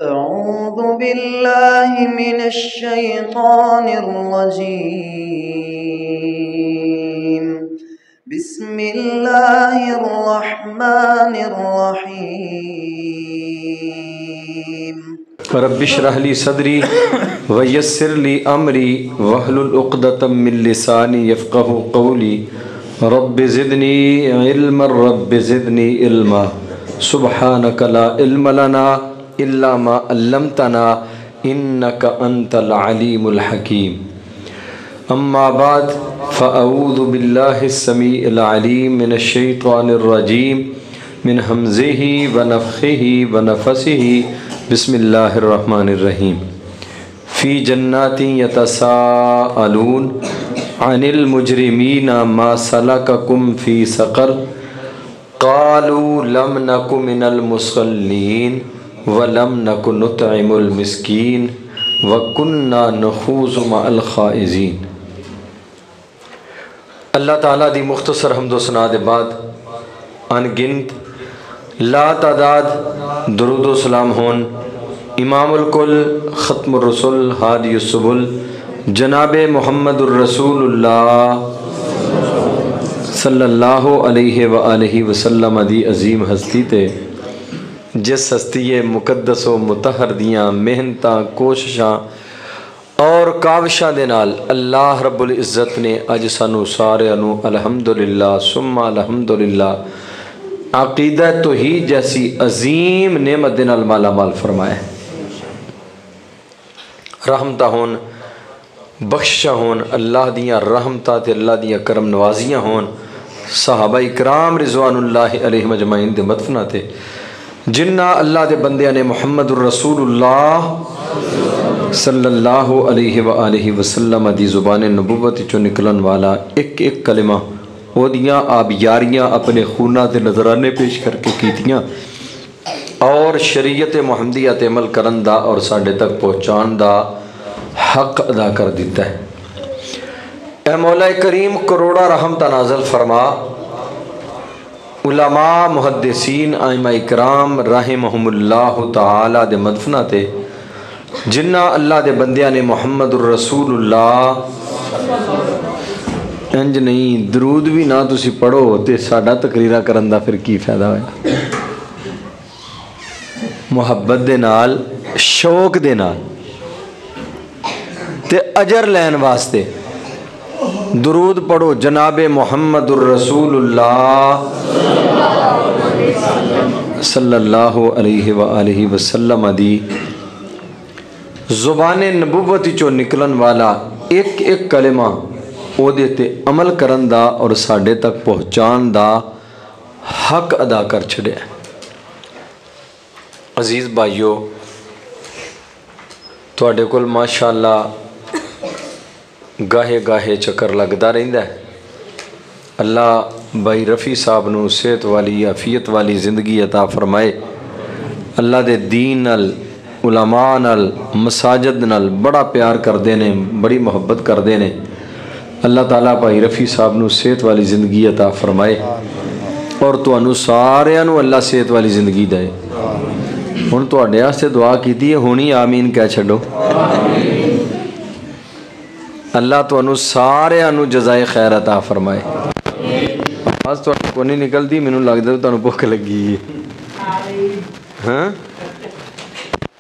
أعوذ بالله من الشيطان الرجيم. بسم الله الرحمن الرحيم. رب اشرح لي صدري ويسر لي أمري واحلل عقدة من لساني يفقهوا قولي رب زدني علما رب زدني علما سبحانك لا علم لنا إلا ما علمتنا إنك أنت العليم الحكيم. أما بعد فأعوذ بالله السميع العليم من الشيطان الرجيم من همزه ونفخه ونفسه بسم الله الرحمن الرحيم. في جنات يتساءلون عن المجرمين ما سلككم في سقر قالوا لم نك من المصلين ولم نك نطعم المسكين وكنا نخوض مع الخائضين. اللہ تعالیٰ دی مختصر حمد و ثنا دے بعد ان گنت لا تعداد درود و سلام ہون امام الکل ختم الرسل ہادی السبل جناب محمد الرسول اللہ صلی اللہ علیہ وآلہ وسلم دی عظیم ہستی تے جس ہستی مقدس و مطہر دیاں محنتاں کوششاں اور کاوشاں دے نال اللہ رب العزت نے اج سانو سارے انو الحمدللہ ثم الحمدللہ عقیدہ توحید جیسی عظیم نعمت دے نال مالا مال فرمایا ہے. رحمتہ ہون بخششاں ہون اللہ دیاں رحمتہ تے اللہ دیاں کرم نوازیاں ہون صحابہ اکرام رضوان اللہ علیہ مجمعین دے مدفنہ تے جنہ اللہ دے بندیاں نے محمد الرسول اللہ صلی اللہ علیہ وآلہ وسلم دی زبان نبوت چو نکلن والا ایک ایک کلمہ او دیاں آبیاریاں اپنے خونہ دے نظرانے پیش کر کے کیتیاں اور شریعت محمدیہ تے عمل کرن دا اور ساڑھے تک پہنچان دا حق ادا کر دیتا ہے. اے مولا کریم کروڑا رحمت نازل فرما علماء محدثین ائمہ اکرام رحمہم اللہ تعالی دے مدفنہ تے جنہ اللہ دے بندیاں نے محمد الرسول اللہ انج نہیں درود بھی نہ تسی پڑھو تے ساڈا تقریرہ کرن دا پھر کی فائدہ ہوئے. محبت دے نال شوق دے نال تے اجر لین واسطے درود پڑھو جناب محمد الرسول اللہ صلی اللہ علیہ وآلہ وسلم دی زبان نبوت چو نکلن والا ایک ایک کلمہ او دیتے عمل کرن دا اور ساڑھے تک پہنچان دا حق ادا کر چھڑے. عزیز بھائیو تواڈے کول ماشاءاللہ گاہے گاہے چکر لگدا رہندا ہے. اللہ بھائی رفیع صاحب نو صحت والی عافیت والی زندگی عطا فرمائے. اللہ دے دین نال علماء نال مساجد نال بڑا پیار کردے نے بڑی محبت کردے نے. اللہ تعالیٰ بھائی رفیع صاحب نو صحت والی زندگی عطا فرمائے اور تانوں سارے نو اللہ صحت والی زندگی دے. ہن تواڈے واسطے دعا کیتی ہے ہونی آمین کہہ چھڈو. اللہ تانوں سارے نو جزائے خیر عطا فرمائے. بس تواڈے کو نہیں نکلدی مینوں لگدا تانوں بھوک لگی ہے. ہاں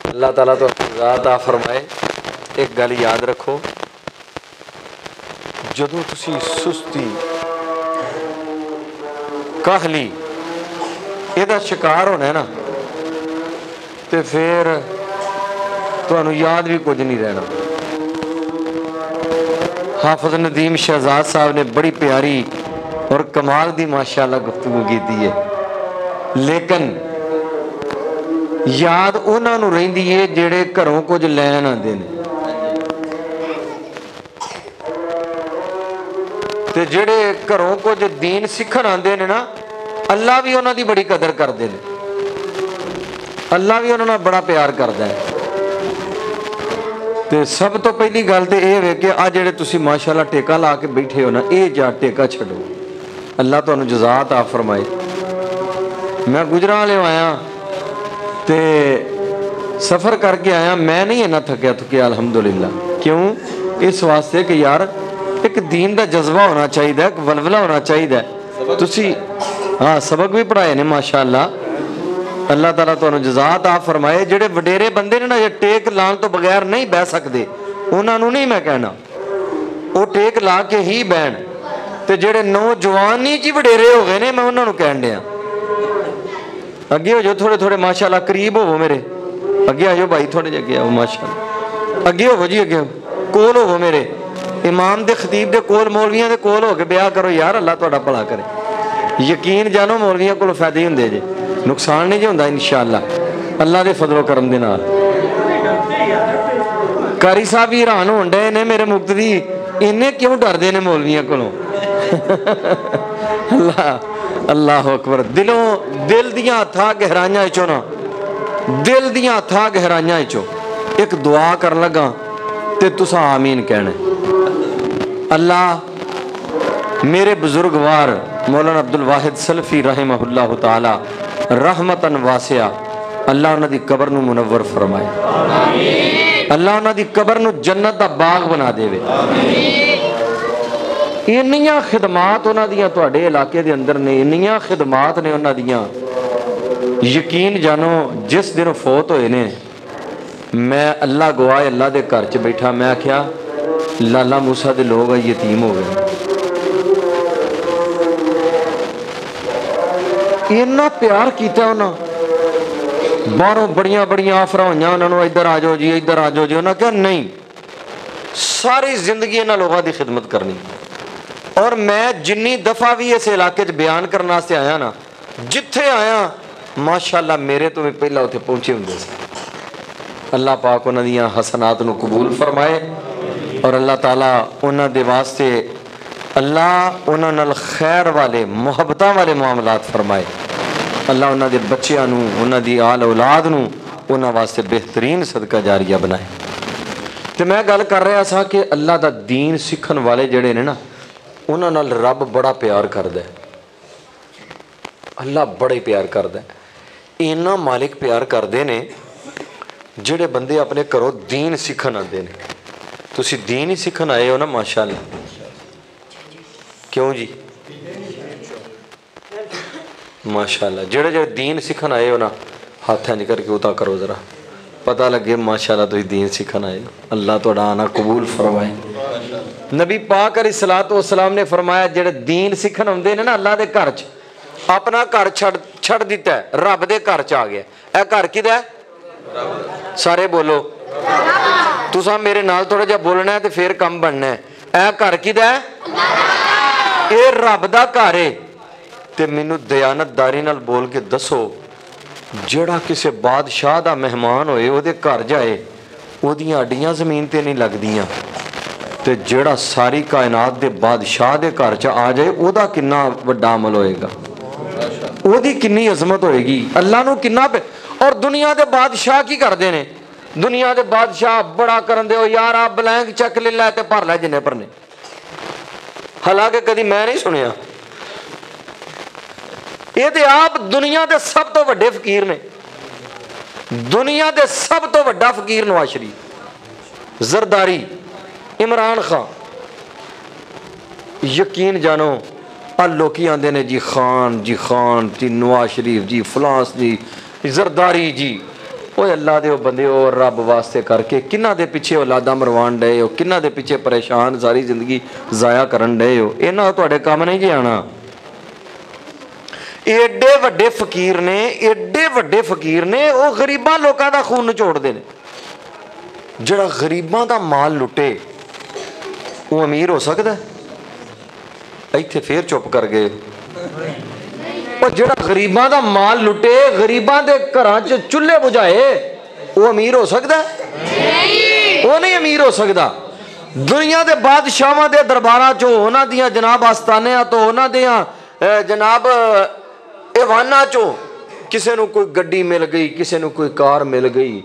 اللہ تعالیٰ تو عطا فرمائے. ایک گل یاد رکھو جدوں تسی سستی کاہلی یہ شکار ہونا ہے نا تے پھر تانوں یاد بھی کچھ نہیں رہنا. حافظ ندیم شہزاد صاحب نے بڑی پیاری اور کمال دی ماشاءاللہ گفتگو کی ہے لیکن یاد انہاں نوں رہندی ہے جڑے گھروں کچھ لین آندے نے تے جڑے گھروں کچھ دین سکھن آندے نے نا اللہ بھی انہاں دی بڑی قدر کردے نے. اللہ بھی انہاں نال بڑا پیار کردا ہے. تے سب تو پہلی گل تے اے ہے کہ آ جڑے تسی ماشاءاللہ ٹیکا لا کے بیٹھے ہو نا اے جا ٹیکا چھڈو. اللہ تانوں جزا عطا فرمائے. میں گجراں والے آیا تے سفر کر کے آیا میں نہیں اینا تھکیا تھکیا الحمدللہ. کیوں؟ اس واسطے کہ یار ایک دین دا جذبہ ہونا چاہیے, ایک ولولہ ہونا چاہیے. تسی ہاں سبق بھی پڑھائے نے ماشاءاللہ. اللہ تعالیٰ تو جزا عطا فرمائے. جڑے وڈیرے بندے نے نا یہ ٹیک لان تو بغیر نہیں بہ سکتے, انہوں نے نہیں میں کہنا, وہ ٹیک لا کے ہی بہن. تے جڑے نوجوان ہی جی وڈیرے ہو گئے نے میں انہوں نے کہن دیا اگے ہو جو تھوڑے تھوڑے ماشاءاللہ قریب ہو میرے اگے آجو بھائی تھوڑے جگہ آؤ ماشاءاللہ اگے ہو جی اگے کول ہو میرے امام دے خطیب دے کول مولویاں دے کول ہو کے بیاہ کرو یار اللہ تہاڈا بھلا کرے. یقین جانو مولویاں کول فائدے ہی ہوندے جے, نقصان نہیں جی ہوندا انشاءاللہ اللہ دے فضل و کرم دے نال. قاری صاحب بھی حیران ہون ڈے نے میرے مقتدی انہیں کیوں ڈردے نے مولویاں کولوں. اللہ اللہ اکبر. دل دیاں تھا گہرائیاں وچوں نا, دل دیاں تھا گہرائیاں وچوں ایک دعا کر لگا تے تساں آمین کہنے. اللہ میرے بزرگوار مولانا عبدالواحد سلفی رحمہ اللہ تعالی رحمتاً واسعہ اللہ انہاں دی قبر نو منور فرمائے. اللہ انہاں دی قبر نو جنت دا باغ بنا دے وے. انیاں خدمات انہاں دیاں تواڈے علاقے دے اندر نے, انیاں خدمات نے انہاں دیاں. یقین جانو جس دن فوت ہوئے نے میں اللہ گواہ اللہ دے گھر چ بیٹھا, میں آکھیا لالا موسیٰ دے لوگ یتیم ہو گئے. اتنا پیار کیتا انہاں, باہروں بڑیاں بڑیاں آفراں ہوئیاں انہاں نوں ادھر آ جاؤ جی ادھر آ جاؤ جی. انہاں کہا نہیں, ساری زندگی انہاں لوگوں دی خدمت کرنی. اور میں جنی دفعہ بھی اس علاقے چ بیان کرنا سے آیا نا, جتھے آیا ماشاءاللہ میرے تو بھی پہلا اتنے پہنچے ہوندے سے. اللہ پاک انہاں دیاں حسنات نو قبول فرمائے اور اللہ تعالیٰ انہاں دے واسطے اللہ انہاں نال خیر والے محبتاں والے معاملات فرمائے. اللہ انہاں دے بچیاں نو انہاں دی آل اولاد نو انہاں واسطے بہترین صدقہ جاریہ بنائے. تے میں گل کر رہا سا کہ اللہ دا دین سکھن والے جڑے نے نا انہاں نال رب بڑا پیار کردا ہے. اللہ بڑے پیار کردا ہے. اینا مالک پیار کردے نے جڑے بندے اپنے گھروں دین سکھن آندے نے. تسی دین ہی سکھن آئے ہو نا ماشاءاللہ. کیوں جی ماشاءاللہ جڑے جڑے دین سکھن آئے ہو نا ہاتھ نہیں کر کے اتا کرو ذرا پتہ لگے ماشاءاللہ تو دین سکھن آئے ہو. اللہ تو آنا قبول فرمائے. نبی پاک علیہ الصلوۃ والسلام نے فرمایا جڑے دین سکھن آندے نے نا اللہ دے گھر چ اپنا گھر چھڑ دیتا ہے, رب دے گھر چ آ گیا. اے گھر کدا ہے؟ سارے بولو, تساں میرے نال تھوڑا جہا بولنا ہے تو پھر کم بننا ہے. اے گھر کدا ہے؟ اے رب دا گھر ہے. تے مینوں دیانت داری نال بول کے دسو جڑا کسے بادشاہ دا مہمان ہوئے او دے گھر جائے او دیاں اڈیاں زمین تے نہیں لگدیاں, تے جڑا ساری کائنات دے بادشاہ دے گھر چ آ جائے او دا کنا وڈا عمل ہوئے گا, او دی کنی عظمت ہوئے گی, اللہ نو کنا پہ. اور دنیا دے بادشاہ کی کردے نے؟ دنیا دے بادشاہ بڑا کرن دے ہو یار آپ بلینک چک لے لے تے بھر لے جنے پرنے. حالانکہ کدی میں نہیں سنیا. یہ تے آپ دنیا دے سب تو وڈے فقیر نے. دنیا دے سب تو وڈا فقیر نواز شریف, زرداری, عمران خان. یقین جانو لوکی آندے نے جی خان جی نواز شریف جی فلانس جی زرداری جی. اوے اللہ دے بندے ہو رب واسطے کر کے کنہ دے پیچھے اولاداں مروان ڈے ہو, کنہ دے پیچھے پریشان ساری زندگی ضائع کرن ڈے ہو. انہاں تواڈے کام نہیں جی آنا. ایڈے وڈے فقیر نے, ایڈے وڈے فقیر نے, وہ غریباں لوکاں دا خون نچوڑ دے نے. جڑا غریباں دا مال لٹے وہ امیر ہو سکتا ہے؟ ایتھے پھر چپ کر گئے. اور جڑا غریباں دا مال لٹے غریباں دے گھراں چ چولہے بجھائے وہ امیر ہو سکتا ہے؟ وہ نہیں امیر ہو سکتا. دنیا دے بادشاہاں دے درباراں چوں انہاں دیاں جناب آستانیاں تو انہاں دیاں جناب ایواناں چوں کسے نو کوئی گڈی مل گئی, کسے نو کوئی کار مل گئی,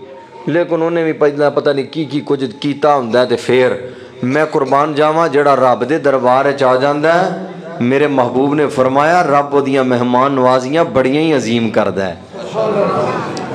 لیکن انہیں بھی پتہ نہیں کی کچھ کیتا ہوندا ہے. تے پھر میں قربان جاواں جڑا رب دے دربار وچ آ جاندا ہے, میرے محبوب نے فرمایا رب دیاں مہمان نوازیاں بڑیاں ہی عظیم کردا ہے.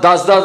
10-10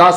10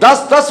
10-10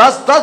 10-10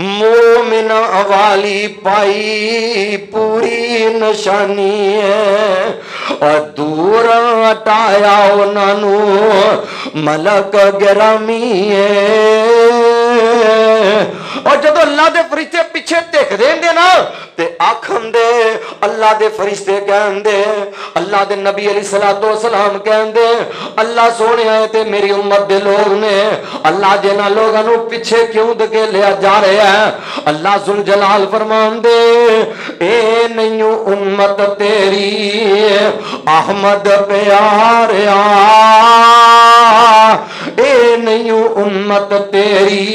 مومن والی پائی پوری نشانی ہے اور دور ہٹایا انہوں ملک گرامی ہے اور جدو اللہ دے فرشتے پیچھے دیکھ دیں دے نا تے آکھن دے اللہ دے فرشتے کہن دے اللہ دے نبی علیہ السلام کہن دے اللہ سونے آئے تے میری امت دے لوگ نے اللہ جنہ لوگاں نو پیچھے کیوں دکے لیا جا رہے ہیں اللہ ذوالجلال فرمان دے اے نہیں امت تیری احمد پیاریا اے نہیں امت تیری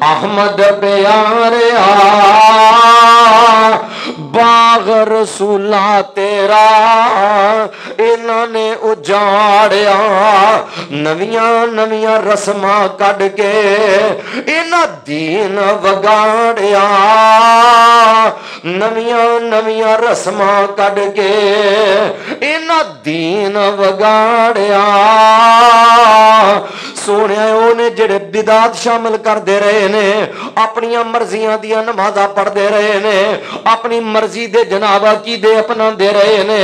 احمد پیاریا باغ رسولہ تیرا انہوں نے اجاڑیا نویاں نویاں رسماں کڈ کے انہاں دین وگاڑیا نویاں نویاں رسماں کڈ کے انہاں دین وگاڑیا سونے انہیں جڑے بدعت شامل کر دے رہے نے اپنی مرضیاں دیا نمازاں پڑھ دے رہے نے اپنی مرضی دے جناب عقیدے اپنا دے رہے نے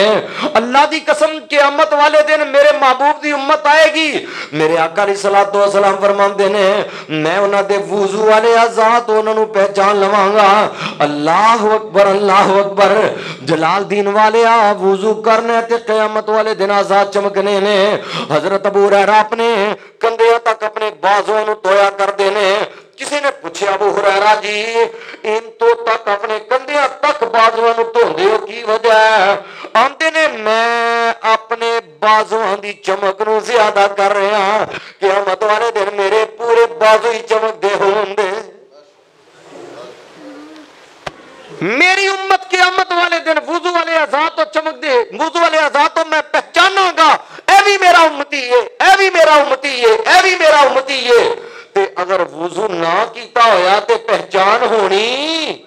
اللہ دی قسم قیامت والے دن میرے محبوب دی امت آئے گی میرے آقا علیہ الصلوۃ والسلام فرماندے نے میں انہاں دے وضو والے ذات انہاں نو پہچان لواں گا اللہ اکبر جلال دین والے وضو کرنے تے قیامت والے دن ذات چمکنے نے حضرت ابو ہریرہ اپنے کندھیاں تک اپنے بازوؤں نو دھویا کر دینے کسی نے پوچھا ابو ہریرہ جی ان تو تک اپنے کندھیاں تک بازوؤں نو دھوندے ہو کی وجہ ہے آندے نے میں اپنے بازوؤں دی چمک نو زیادہ کر رہا ہاں قیامت والے دن میرے پورے بازو ہی چمک دے ہوندے میری امت قیامت والے دن وضو والے اعضاء تو چمک دے وضو والے اعضاء تو میں پہچانوں گا اے بھی میرا امتی ہے اے بھی میرا امتی ہے اے بھی میرا امتی ہے تے اگر وضو نہ کیتا ہویا تے پہچان ہونی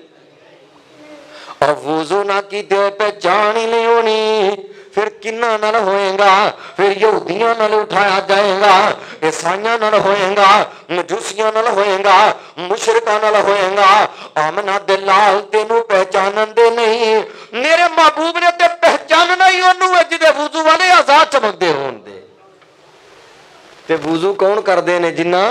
اور وضو نہ کیتے پہچان ہی نہیں ہونی پھر کنہ نال ہوئے گا پھر یہودیاں نال اٹھایا جائے گا عیسائیاں نال ہوئے گا مجوسیاں نال ہوئے گا مشرکاں نال ہوئے گا آمنہ دلال تینوں پہچانن دے نہیں میرے محبوب نے تے پہچاننا ہی انہوں ہے جدے وضو والے اعضاء چمک دے ہون دے تے وضو کون کر دے نے جنہ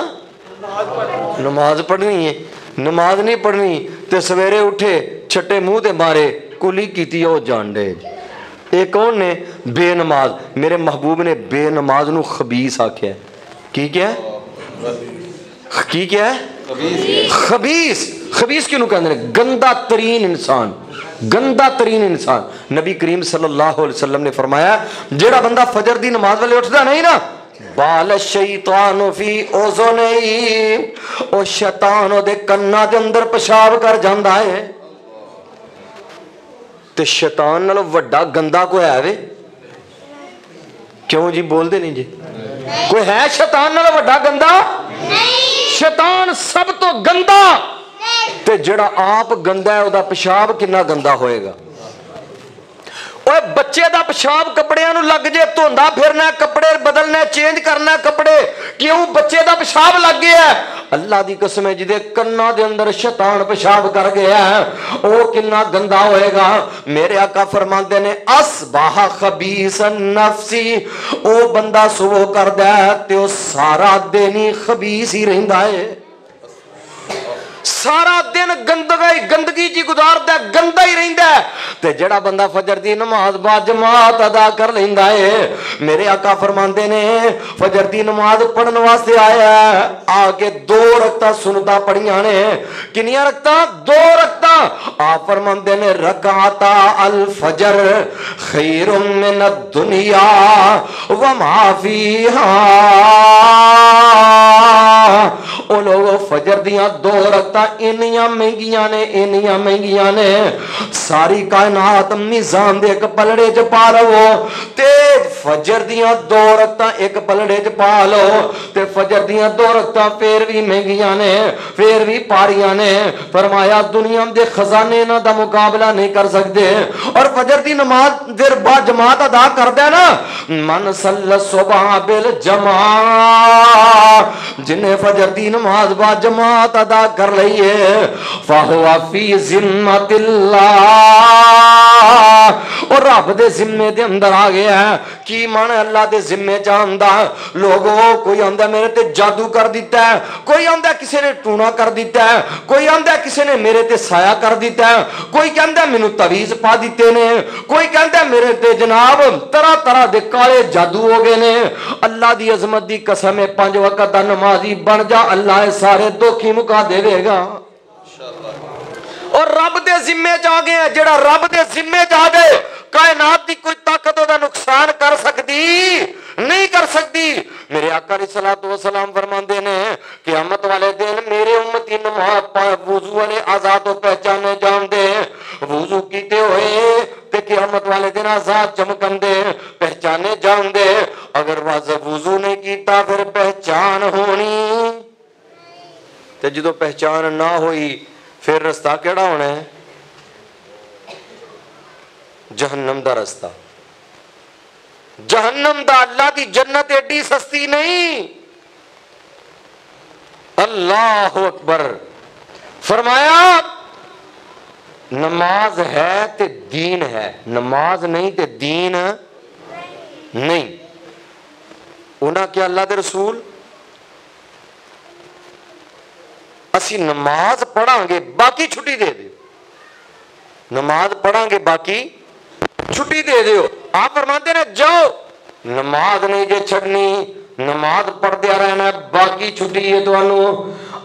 نماز پڑھنی ہے نماز نہیں پڑھنی تے سویرے اٹھے چھٹے منہ تے مارے کلی کیتی ہو جان دے ایک کون نے بے نماز میرے محبوب نے بے نماز نو خبیث آکھیا ہے کی کیا ہے کی کیا ہے خبیث کیوں کہندے نے گندا ترین انسان نبی کریم صلی اللہ علیہ وسلم نے فرمایا جیڑا بندہ فجر دی نماز والے اٹھدا نہیں نا بال الشیطان فی اذنیہ او شیطان دے کنا دے اندر پیشاب کر جاندا ہے تے شیطان نالوں وڈا گندا کوئی ہے وے کیوں جی بول دے نہیں جی کوئی ہے شیطان نالوں وڈا گندا شیطان سب تو گندا تے جڑا آپ گندا ہے او دا پیشاب کنا گندا ہوئے گا اوے بچے دا پیشاب کپڑیاں نو لگ جے دھوندا پھرنا کپڑے بدلنا چینج کرنا کپڑے کیوں بچے دا پیشاب لگ گیا ہے اللہ دی قسم ہے جدے کنا دے اندر شیطان پیشاب کر گیا ہے او کنا گندا ہوئے گا میرے آقا فرماندے نے اصبح خبیث النفسی او بندہ صبح کردا ہے تے او سارا دن ہی خبیث ہی رہندا ہے سارا دن گندگی جی گزاردا ہے گندا ہی رہندا ہے تے جڑا بندہ فجر دی نماز با جماعت ادا کر لیندا ہے میرے آقا فرماندے نے فجر دی نماز پڑھن واسطے آیا ہے آگے 2 رکعتاں سنتا پڑھیاں نے کنیاں رکعتاں 2 رکعتاں آپ فرماندے نے رکعتا الفجر خیر من الدنیا وما فیہا او لوگو فجر دیاں 2 رکعتاں انیاں مہنگیاں نے ساری کائنات میزان دے ایک پلڑے چ پا لو تے فجر دیاں 2 رکعتاں ایک پلڑے چ پا لو تے فجر دیاں 2 رکعتاں پھر بھی مہنگیاں نے پھر بھی پاریاں نے فرمایا دنیا دے خزانے نہ دا مقابلہ نہیں کر سکتے اور فجر دی نماز پھر با جماعت ادا کردا ہے نا من صلی الصبح بالجماع جن فجر دی نماز با جماعت ادا کر لئیے فہو فی ذمت اللہ، اور رب دے ذمے دے اندر آ گیا ہے. کی مانا اللہ دے ذمے جاندا؟ لوگوں کوئی آندا میرے تے جادو کر دیتا ہے، کوئی آندا کسی نے ٹونا کر دیتا ہے، کوئی آندا کسی نے میرے تے سایہ کر دیتا ہے، کوئی کہندا مینوں تعویذ پا دیتے نے، کوئی کہندا میرے تے جناب طرح طرح دے کالے جادو ہو گئے نے. اللہ دی عظمت دی قسم ہے 5 وقت دا نمازی بن جا، اللہ اے سارے دکھی مکا دے گا. اور رب دے ذمے جا گئے ہیں. جڑا رب دے ذمے جا دے کائنات دی کوئی طاقت دا نقصان کر سکتی نہیں کر سکتی. میرے آقا علیہ الصلوۃ والسلام فرماندے نے قیامت والے دن میرے امتی نماز وضو والے آزاد و پہچانے جان دے، وضو کیتے ہوئے تے قیامت والے دن آزاد چمکن دے پہچانے جان دے. اگر وضو نہیں کیتا پھر پہچان ہونی تے جدو پہچان نہ ہوئی پھر رستہ کیڑا ہونا ہے؟ جہنم دا رستہ. جہنم دا. اللہ دی جنت ایڈی سستی نہیں. اللہ اکبر. فرمایا نماز ہے تے دین ہے، نماز نہیں تے دین نہیں. انہاں کیا اللہ دے رسول اسی نماز پڑھاں گے باقی چھٹی دے دے، نماز پڑھاں گے باقی چھٹی دے دیو. آپ فرماتے ہیں جاؤ نماز نہیں جے چھڑنی، نماز پڑھ دیا رہنا باقی چھٹی ہے تو انو.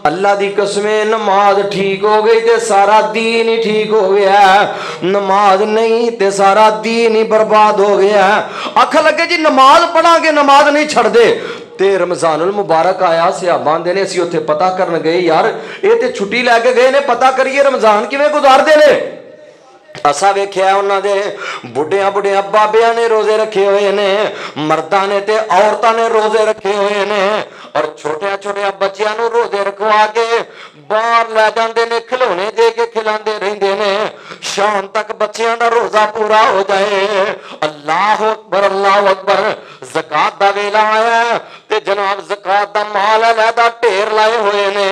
اللہ دی قسمیں نماز ٹھیک ہو گئی تے سارا دین ہی ٹھیک ہو گیا ہے، نماز نہیں تے سارا دین ہی برباد ہو گیا ہے. آکھا لگے جی نماز پڑھاں گے نماز نہیں چھڑ دے. تے رمضان المبارک آیا صحابہ دے نے اسی اتھے پتہ کرن گئے یار اے تے چھٹی لے کے گئے نے پتہ کریے رمضان کیویں گزار دے نے. اسا ویکھیا انہاں دے بڈھیاں بڈھیاں بابیاں نے روزے رکھے ہوئے نے، مرداں نے تے عورتاں نے روزے رکھے ہوئے نے، اور چھوٹیاں چھوٹیاں بچیاں نو روزے رکھوا کے باہر لے جاندے نے، کھلونے دے کے کھلاندے رہندے نے شام تک بچیاں دا روزہ پورا ہو جائے. اللہ اکبر اللہ اکبر. زکات دا ویلا آیا تے جناب زکات دا مال علیحدہ ڈھیر لائے ہوئے نے.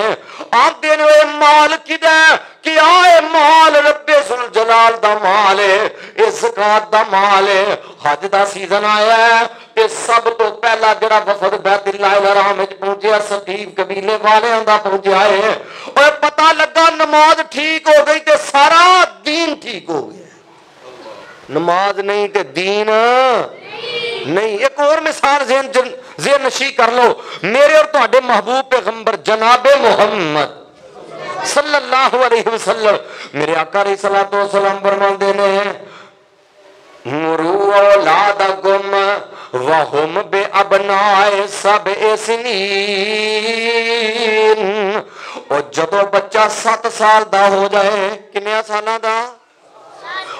آندے نے مال کدا کہ آئے مال رب ذوالجلال دا مال ہے، اے زکات دا مال ہے. حج دا سیزن آیا ہے تے سب تو پہلا جڑا وفد بیت اللہ الحرام وچ پہنچیا ثقیف قبیلے والیاں دا پہنچیا ہے. اور پتہ لگا نماز ٹھیک ہو گئی تے سارا دین ٹھیک ہو گیا. نماز نہیں تے دین نہیں. ایک اور مثال ذہن نشی کر لو. میرے اور تہاڈے محبوب پیغمبر جناب محمد صلی اللہ علیہ وسلم میرے آقا علیہ الصلوۃ والسلام فرماندے نے مروا اولادکم وہم بابناء سبع سنین. اور جدو بچہ 7 سال دا ہو جائے، کنے سالاں دا؟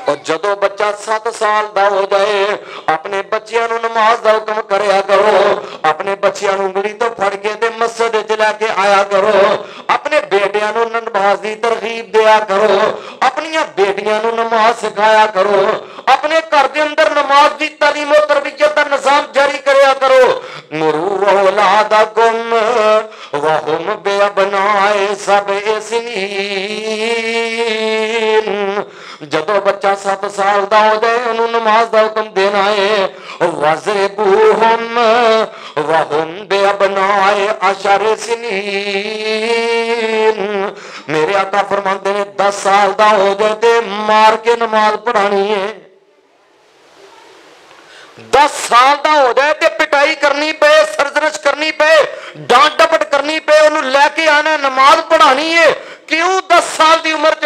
اور جدو بچہ 7 سال دا ہو جائے اپنے بچیاں نو نماز دا حکم کریا کرو، اپنے بچیاں نو انگلی تو پھڑ کے تے مسجد وچ لے کے آیا کرو، اپنے بیٹیاں نو نماز دی ترغیب دیا کرو، اپنیاں بیٹیاں نو نماز سکھایا کرو، اپنے گھر دے اندر نماز دی تعلیم و تربیت دا نظام جاری کریا کرو. مروا اولادکم وہم بابناء سبع سنین. جدو بچہ 7 سال دا ہو جائے انہوں نماز دا حکم دینا ہے. وَضْرِبُوهُمْ وَهُمْ بِأَبْنَاءِ 10 سنین. میرے آقا فرماتے ہیں 10 سال دا ہو جائے تے مار کے نماز پڑھانی ہے. 10 سال دا ہو جائے تے پٹائی کرنی پے، سرزنش کرنی پے، ڈانٹ ڈپٹ کرنی پے، انہوں لے کے آنا نماز پڑھانی ہے. کیوں 10 سال دی عمر چ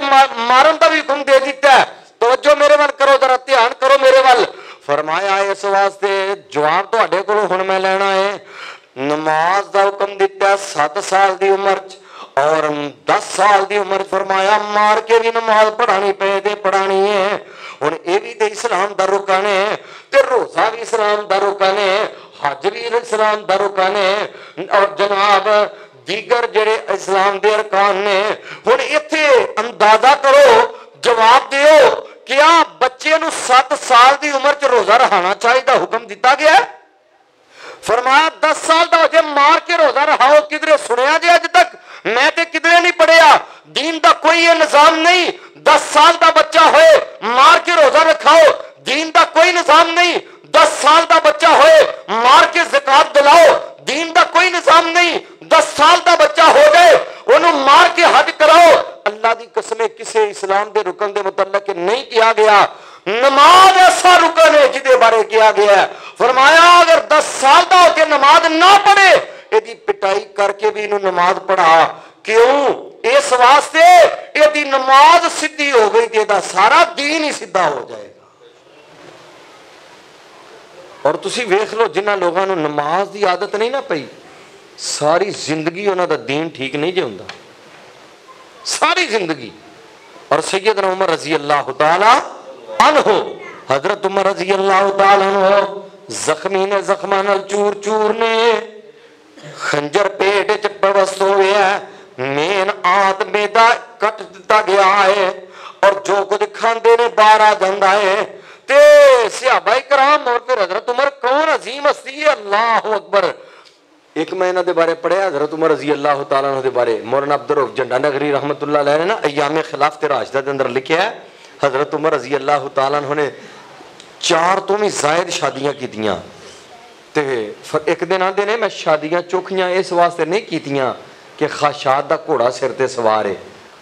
مارن دا بھی حکم دے دیتا ہے؟ توجہ میرے وال کرو، ذرا دھیان کرو میرے وال. فرمایا اس واسطے جواب تہاڈے کولوں ہن میں لینا ہے. نماز دا حکم دیتا ہے 7 سال دی عمر چ اور 10 سال دی عمر فرمایا مار کے بھی نماز پڑھانی پے دے پڑھانی ہے. ہن اے بھی تے اسلام دا رکن ہے تے روزہ بھی اسلام دا رکن ہے، حج بھی اسلام دا رکن ہے، اور جناب دیگر جڑے اسلام دے ارکان نے. ہن ایتھے اندازہ کرو، جواب دیو کیا بچے نو 7 سال دی عمر چ روزہ رہانا چاہیے حکم دیتا گیا ہے؟ فرمایا 10 سال دا ہو جائے مار کے روزہ رہاؤ، کدھرے سنیا جے اج تک؟ میں تے کدھرے نہیں پڑھیا، دین دا کوئی یہ نظام نہیں 10 سال دا بچہ ہوئے مار کے روزہ رکھاؤ، دین دا کوئی نظام نہیں 10 سال دا بچہ ہوئے مار کے زکات دلاؤ، دین دا کوئی نظام نہیں 10 سال دا بچہ ہو جائے انہوں مار کے حج کراؤ۔ اللہ دی قسمیں کسے اسلام دے رکن دے متعلق نہیں کیا گیا، نماز ایسا رکن ہے جدے بارے کیا گیا ہے۔ فرمایا اگر 10 سال دا ہو کے نماز نہ پڑھے ایدی پٹائی کر کے بھی انہوں نماز پڑھا، کیوں؟ اس واسطے ایدی نماز سدھی ہو گئی کہ دا سارا دین ہی سدھا ہو جائے گا۔ اور تسی ویکھ لو جنہ لوگاں نو نماز دی عادت نہیں نہ پئی، ساری زندگی انہاں دا دین ٹھیک نہیں جے ہوندا، ساری زندگی۔ اور سیدنا عمر رضی اللہ تعالی عنہ، حضرت عمر رضی اللہ تعالی عنہ زخمی نے زخماں نال چور چور نے، خنجر پیٹ وچ پوست ہویا، مین آت میدا کٹ دتا گیا ہے اور جو کچھ کھاندے نے باہر آ جاندا ہے۔ تے صحابہ کرام اور پھر حضرت عمر کون عظیم ہستی ہے، اللہ اکبر۔ ایک مہینہ دے بارے پڑھے حضرت عمر رضی اللہ تعالیٰ عنہ دے بارے، مولانا عبدالرؤف جھنڈا نگری رحمت اللہ علیہ نے نا ایام خلافت راشدہ دے اندر لکھیا ہے، حضرت عمر رضی اللہ تعالیٰ عنہ نے 4 تو بھی زائد شادیاں کیتیاں۔ تے ایک دن آندے نے میں شادیاں چوکھیاں اس واسطے نہیں کیتیاں کہ خواہشات دا گھوڑا سر تے سوار ہے،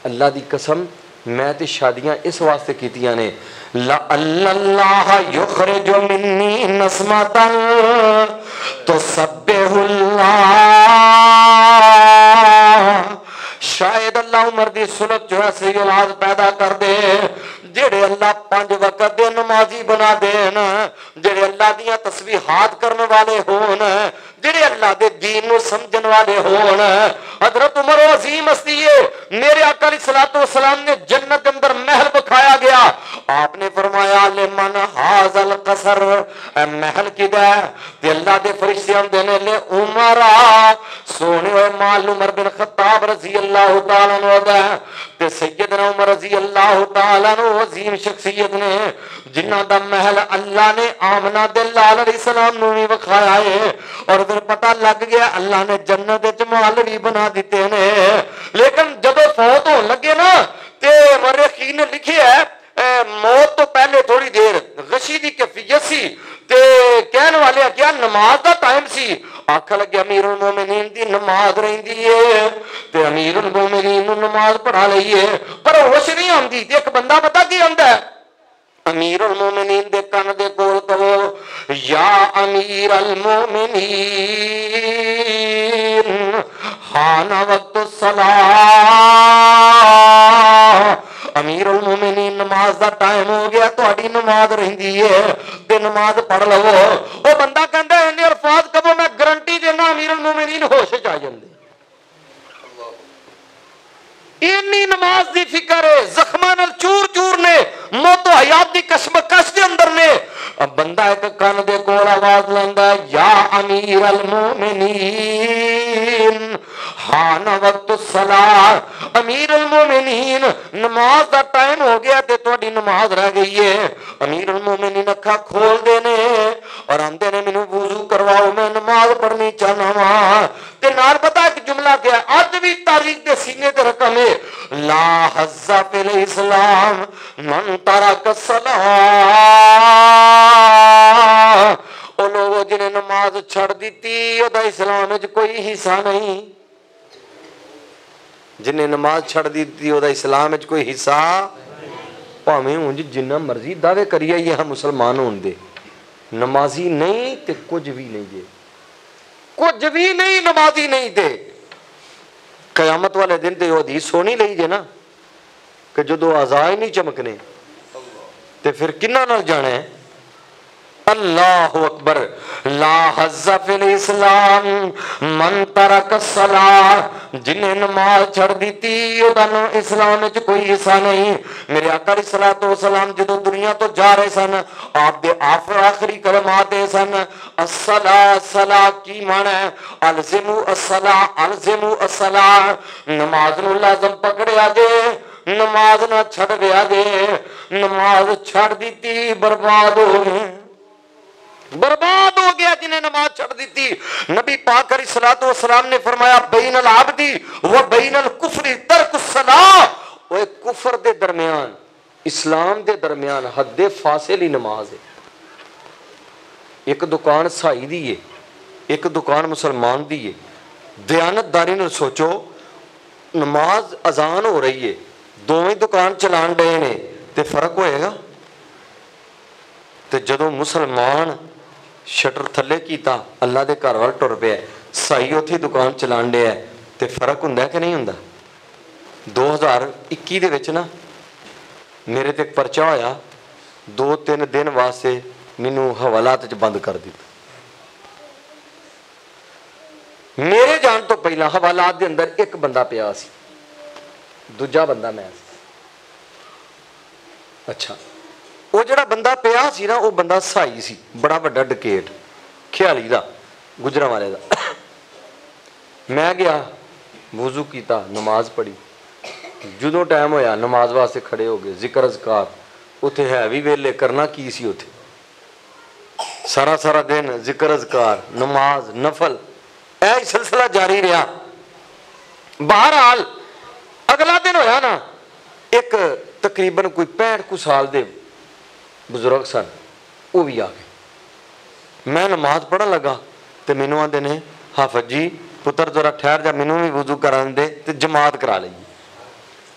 اللہ دی قسم میں تے شادیاں اس واسطے کیتیاں نے لَعَلَّ اللَّهَ يُخْرِجُ مِنِّي نَسْمَةً تُسَبِّحُ اللَّهَ، شاید اللہ عمر دی سنت جو ایسی اولاد پیدا کر دے جڑے اللہ 5 وقت دے نمازی بنا دین، جڑے اللہ دیاں تسبیحات کرنے والے ہون، جڑے اللہ دے دین نو سمجھن والے ہون۔ حضرت عمر عظیم ہستی ہے، میرے آقا علیہ الصلوۃ والسلام نے جنت اندر محل بکھایا گیا، آپ نے فرمایا لمن ھذا القصر، اے محل کدا ہے؟ تے اللہ دے فرشتے آندے نے لے عمر، سونے ہوئے مال عمر بن خطاب رضی اللہ تعالیٰ عنہ دا، تے سیدنا عمر رضی اللہ تعالیٰ عنہ عظیم شخصیت نے جنہ دا محل اللہ نے آمنہ دے لال علیہ السلام نو بھی بکھایا ہے، اور پھر پتہ لگ گیا اللہ نے جنت وچ محل بھی بنا دیتے نے۔ لیکن جب فوت ہون لگے نا تے مورخین نے لکھیا ہے موت تو پہلے تھوڑی دیر غشی دی کیفیت سی تے کہنے والے کیا نماز دا ٹائم سی، آکھا لگے امیر المومنین دی نماز رہندی ہے تے امیر المومنین نو نماز پڑھا لئیے، پر ہوش نہیں آندی۔ تے ایک بندہ پتہ کی آندا ہے امیر المومنین دے کان دے کول کہو یا امیر المومنین حان وقت الصلاۃ، امیر المومنین نماز دا ٹائم ہو گیا، تہاڈی نماز رہندی ہے تے نماز پڑھ لو۔ او بندہ کہندا ہے انہیں الفاظ کہو میں گارنٹی دینا امیر المومنین ہوش وچ آ جاندے۔ اینی نماز دی فکر ہے، زخماں نال چور چور نے، موت و حیات دی کشمکش دے اندر نے۔ اب بندہ ایک کان دے کول آواز لاندا ہے یا امیر المومنین حان وقت الصلاۃ، امیر المومنین نماز دا ٹائم ہو گیا تے تہاڈی نماز رہ گئی ہے۔ امیر المومنین اکھاں کھول دے نے اور آندے نے مینوں وضو کرواؤ میں نماز پڑھنی چاہنا وا، تے نال پتہ ایک جملہ کیا ہے اج بھی تاریخ دے سینے تے رقم ہے لا حظ فی الاسلام من ترک الصلاۃ، او لوگ جنہیں نماز چھڑ دیتی او دا اسلام وچ کوئی حصہ نہیں، جنہیں نماز چھڑ دیتی او دا اسلام وچ کوئی حصہ، پاویں اونج جنہ مرضی دعوے کریے یہ ہم مسلمان ہون دے، نمازی نہیں تے کچھ بھی نہیں دے، کچھ بھی نہیں نمازی نہیں دے۔ قیامت والے دن تے حدیث سونی لئی جے نا کہ جدو اعضاء نہیں چمکنے تے پھر کنہ نال جانا ہے۔ اللہ اکبر، لا حظ فی الاسلام من ترک الصلاۃ، جنہیں نماز چھڑ دیتی انہوں اسلام وچ کوئی حصہ نہیں۔ میرے آقا علیہ الصلوۃ والسلام جدو دنیا تو جا رہے سن آپ دے آخری کلمات دے سن الصلاۃ، الصلاۃ کی معنی ہے الزموا الصلاۃ، الزموا الصلاۃ، نماز نو لازم پکڑیا جے، نماز نہ چھڑ گیا جے، نماز چھڑ دیتی برباد ہو گئے۔ برباد ہو گیا جنہیں نماز چھڑ دیتی. نبی پاک علیہ الصلوۃ والسلام نے فرمایا بین العبد و بین الکفر ترک الصلاۃ. وہ کفر دے درمیان اسلام دے درمیان حد فاصل ہی نماز ہے. ایک دکان سائی دی ہے, ایک دکان مسلمان دی ہے. دیانتداری نے سوچو, نماز اذان ہو رہی ہے, دونوں دکان چلان ڈے نے, تے فرق ہوئے گا؟ تے جدوں مسلمان شٹر تھلے کیتا اللہ دے گھر وال ٹر پیا, سائی اوتھے دکان چلان ڈیا ہے, تے فرق ہوندا کہ نہیں ہوندا؟ 2021 دے وچ نا میرے تے ایک پرچہ ہویا, 2-3 دن واسطے مینوں حوالات چ بند کر دتا. میرے جان تو پہلا حوالات دے اندر ایک بندہ پیا سی, دوجا بندہ میں سی. اچھا, وہ جڑا بندہ پیا سی نا, وہ بندہ سائی سی, بڑا بڑا ڈکیٹ خیالی دا, گجرانوالے دا. میں گیا, وضو کیتا, نماز پڑھی. جدوں ٹائم ہویا نماز واسطے کھڑے ہو گئے, ذکر اذکار. اتنے ہے بھی ویلے, کرنا کی سی اتنے؟ سارا دن ذکر اذکار, نماز, نفل, اے سلسلہ جاری رہا. بہرحال اگلا دن ہویا نا, ایک تقریباً کوئی 65 سال دے بزرگ سن, وہ بھی آ گئے. میں نماز پڑھن لگا تو مینوں آندے نے حافظ جی پتر ذرا ٹھہر جا, مینوں بھی وضو کران دے تے جماعت کرا لئی.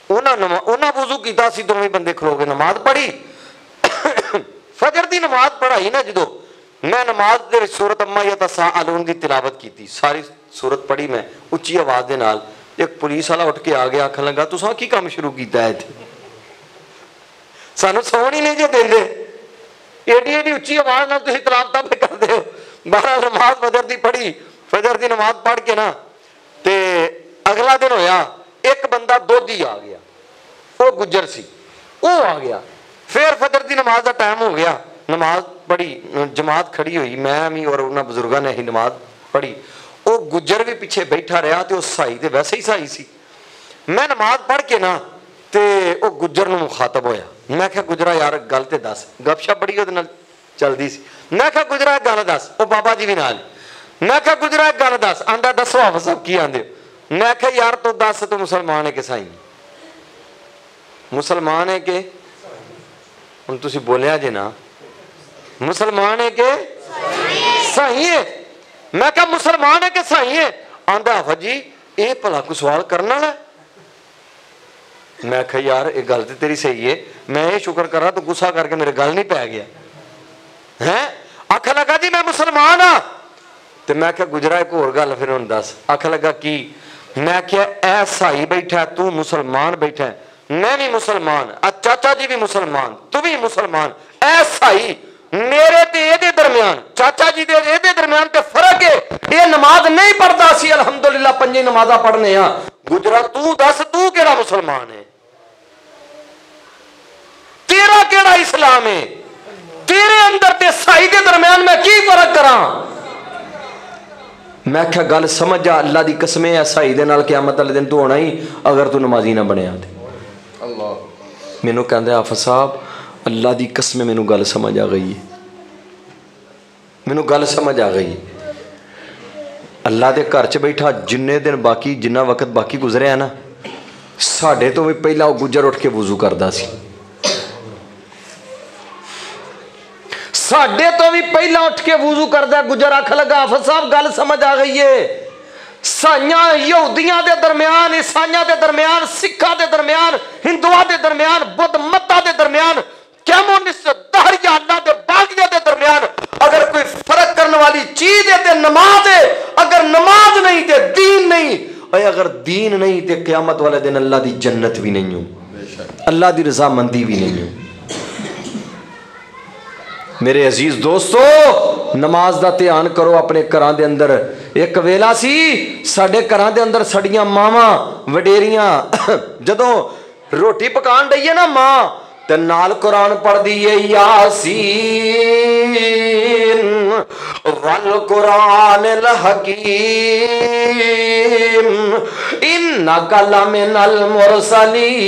انہاں وضو کیتا, سی دونوں بندے کھلو کے نماز پڑھی. فجر دی نماز پڑھائی نا, جدو میں نماز دے سورت اما یتساءلون دی تلاوت کیتی, ساری سورت پڑھی میں اچھی آواز دے نال. ایک پولیس والا اٹھ کے آ گیا, آکھن لگا تساں کی کام شروع کیتا ہے ایتھے؟ سانو سون ہی نہیں جے دیندے, ایڈی اچھی آواز نال تسی تلاوتاں پہ کردے ہو. بہرحال نماز فجر دی پڑھی, فجر دی نماز پڑھ کے نا تے اگلا دن ہویا, ایک بندہ دودھی آ گیا, وہ گجر سی, وہ آ گیا. پھر فجر دی نماز دا ٹائم ہو گیا, نماز پڑھی, جماعت کھڑی ہوئی, میں بھی اور انہاں بزرگاں نے ہی نماز پڑھی. وہ گجر بھی پیچھے بیٹھا رہا, تے وہ سائی تے ویسے ہی سائی سی. میں نماز پڑھ کے نا تے وہ گجر نو مخاطب ہویا. میں کہا گجرا یار گل تے دس, گپ شپ بڑی وہ چلتی سی. میں کہا گجرا ایک گل دس, وہ بابا جی بھی نال. میں کہا گجرا ایک گل دس, آندا دسو آپ سب کی آندے. میں کہا یار تو دس, تو مسلمان ہے کہ سائی؟ مسلمان ہے کہ, ہن تسی بولیا جے نا, مسلمان ہے کہ سائی ہے؟ میں کہا مسلمان ہے کہ سائی ہے؟ آندا حافظ جی اے بھلا کوئی سوال کرنا ہے؟ میں کہا یار یہ گل تو تیری صحیح ہے, میں یہ شکر کر رہا تو غصہ کر کے میرے گل نہیں پی گیا ہے. آکھا لگا جی میں مسلمان ہاں. تو میں کہا گجرا ایک اور گل پھر ہن دس. آکھا لگا کی؟ میں کہا اے سائی بیٹھا ہے, تو مسلمان بیٹھا ہے, میں بھی مسلمان, چاچا جی بھی مسلمان, تو بھی مسلمان. اے سائی میرے تے اے دے درمیان, چاچا جی دے اے دے درمیان تے فرق ہے, یہ نماز نہیں پڑھتا سی, الحمدللہ 5 نمازاں پڑھنے ہاں. گجرا تو دس, تو کیڑا مسلمان ہے؟ تیرا کیڑا اسلام ہے؟ تیرے اندر تے سائی دے درمیان میں کی فرق کراں؟ میں کہا گل سمجھ جا, اللہ دی قسمیں ہے سائی دے نال قیامت والے دن تو ہونا ہی, اگر تو نمازی نہ بنیا تے. مینوں کہندے حافظ صاحب اللہ دی قسم مینوں گل سمجھ آ گئی ہے, مینوں گل سمجھ آ گئی. اللہ دے گھر چ بیٹھا جننے دن باقی, جنہ وقت باقی گزریا نا, ساڈے تو بھی پہلا وہ گجر اٹھ کے وضو کردا سی. ساڈے تو بھی پہلا اٹھ کے وضو کردا گجر. آکھ لگا حافظ صاحب گل سمجھ آ گئی ہے. سائیاں یہودیاں دے درمیان, عیسائیاں دے درمیان, سکھاں دے درمیان, ہندوؤں دے درمیان, بدھ متاں دے درمیان, کمیونسٹ دہریہ اللہ دے باغیہ دے درمیان اگر کوئی فرق کرنے والی چیز ہے تے نماز ہے. اگر نماز نہیں تے دین نہیں, اور اگر دین نہیں تے قیامت والے دن اللہ دی جنت بھی نہیں ہو, اللہ دی رضا مندی بھی نہیں ہو. میرے عزیز دوستو نماز دا دھیان کرو اپنے گھراں دے اندر. ایک ویلا سی ساڈے گھراں دے اندر سڑیاں ماواں وڈیریاں جدوں روٹی پکان ڈئیے نا ماں, تے نال قرآن پڑھ دیئے یاسین والقرآن الحکیم انک لمن المرسلین.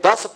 10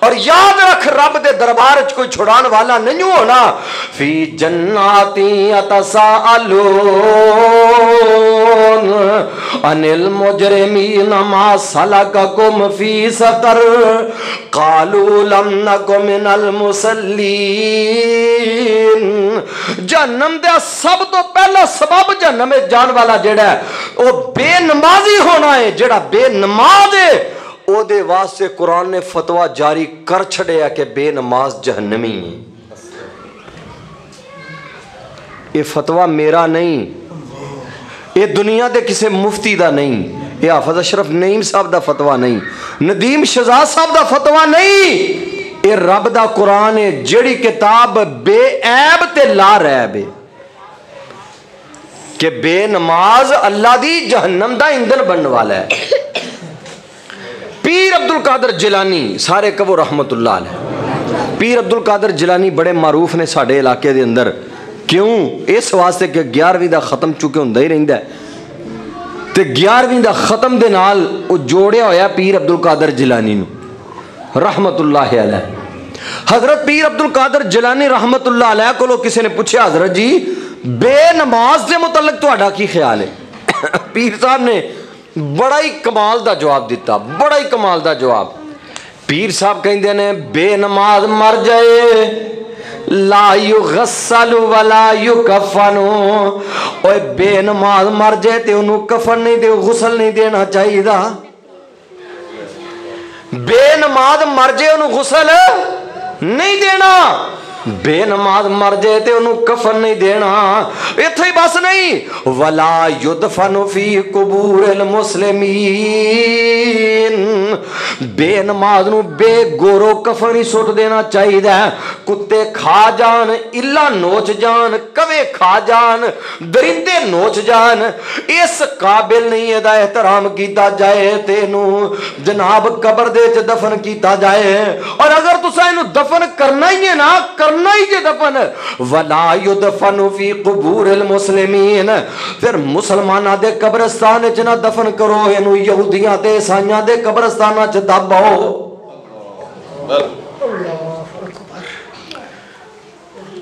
اور یاد رکھ رب دے دربار وچ کوئی چھڑان والا نہیں ہونا. فی جناتی یتساءلون عن المجرمین ما سلککم فی سقر قالوا لم نک من المصلین. جہنم دے سب تو پہلا سبب جہنم میں جان والا جڑا ہے وہ بے نمازی ہونا ہے. جڑا بے نماز ہے او دے واسطے قرآن نے فتویٰ جاری کر چھڑیا کہ بے نماز جہنمی ہے. یہ فتویٰ میرا نہیں, یہ دنیا دے کسی مفتی دا نہیں, یہ حافظ اشرف نعیم صاحب دا فتویٰ نہیں, ندیم شہزاد صاحب دا فتویٰ نہیں, یہ رب دا قرآن ہے. جڑی کتاب بے عیب تے لا ریب ہے کہ بے نماز اللہ دی جہنم دا ایندھن بننے والا ہے. پیر عبد القادر جیلانی سارے کہو رحمت اللہ علیہ. پیر عبد القادر جیلانی بڑے معروف نے ساڑھے علاقے دے اندر. کیوں؟ اس واسطے کہ 11ویں دا ختم چکے ہوندہ ہی رہندہ ہے تے 11ویں دا ختم دے نال وہ جوڑیا ہویا پیر عبد القادر جیلانی نو رحمت اللہ علیہ. حضرت پیر عبد القادر جیلانی رحمت اللہ علیہ کو لوگ کسی نے پوچھے حضرت جی بے نماز دے متعلق تو اڈا کی خیال ہے؟ پیر صاحب نے بڑا ہی کمال دا جواب دیتا, بڑا ہی کمال دا جواب. پیر صاحب کہندے نے بے نماز مر جائے لا یغسل ولا یکفن. اوے بے نماز مر جائے تے انہوں کفن نہیں دے غسل نہیں دینا چاہیے دا. بے نماز مر جائے انہوں غسل نہیں دینا, بے نماز مر جائے تے انہوں کفن نہیں دینا. اتھے ہی بس نہیں ولا یدفن فی قبور المسلمین. بے نماز نو بے گورو کفن ہی سٹ دینا چاہیے. کتے کھا جان, اللہ نوچ جان, کوے کھا جان, درندے نوچ جان, اس قابل نہیں ہے دا احترام کیتا جائے تینو جناب قبر دے چ دفن کیتا جائے. اور اگر تسا اینو دفن کرنا ہی ہے نا, کرنا ہی جے دفن ولا یدفن فی قبور المسلمین, پھر مسلمانہ دے قبرستان چ نہ دفن کرو, اینو یہودیاں تے عیسائیاں دے قبرستانہ چ دباؤ.